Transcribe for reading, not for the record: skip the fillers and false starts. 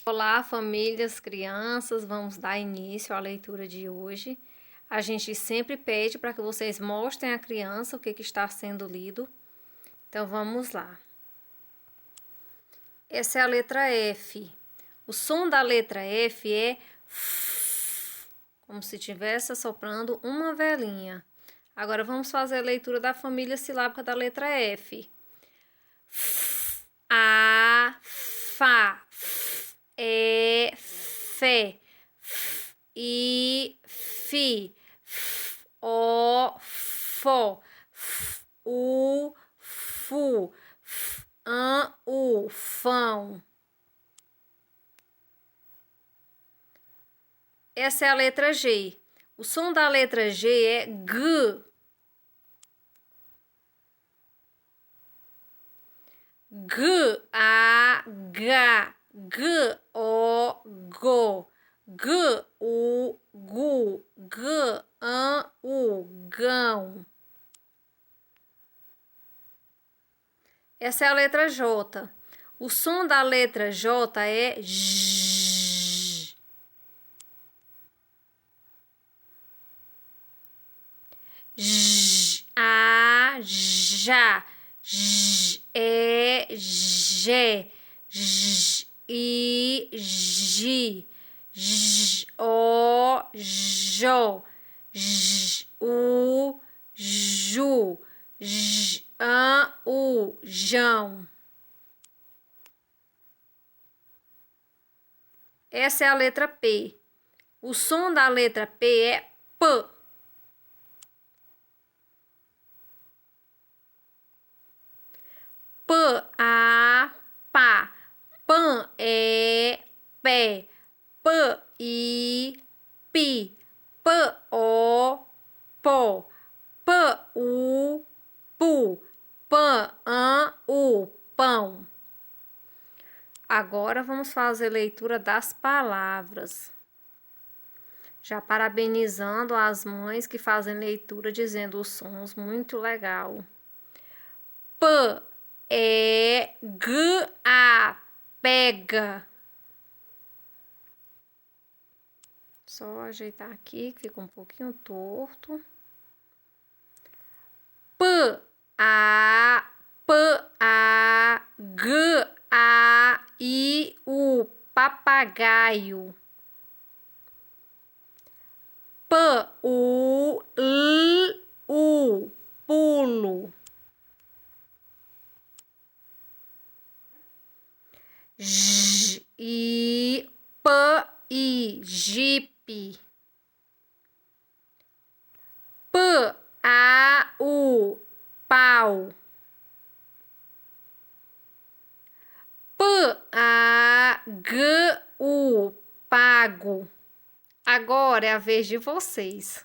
Olá, famílias, crianças, vamos dar início à leitura de hoje. A gente sempre pede para que vocês mostrem à criança o que está sendo lido. Então, vamos lá. Essa é a letra F. O som da letra F é F, como se estivesse assoprando uma velinha. Agora, vamos fazer a leitura da família silábica da letra F. F, A, Fá. É, fé, I, fi, o, fó, u, fu, u, fão. Essa é a letra G. O som da letra G é G. G, A, G. G, O, Go, G, U, Gu, G, An, U, Gão. Essa é a letra J. O som da letra J é J. J, A, Já, J, E, Gé, J, I, Gi, J, O, Jó, J, U, Ju, J, An, U, Jão. Essa é a letra P. O som da letra P é P. P, A, pá. Pã, é, pé. P, I, pi. P, O, pó. P, U, pu. Pã, An, U, pão. Agora vamos fazer leitura das palavras. Já parabenizando as mães que fazem leitura dizendo os sons, muito legal. P, E, G, A, pega. Só ajeitar aqui que fica um pouquinho torto. P, A, G, A, I, U, papagaio. P, U, L, U, pulo. J, I, P, I, jipe. P, A, U, pau. P, A, G, U, pago. Agora é a vez de vocês.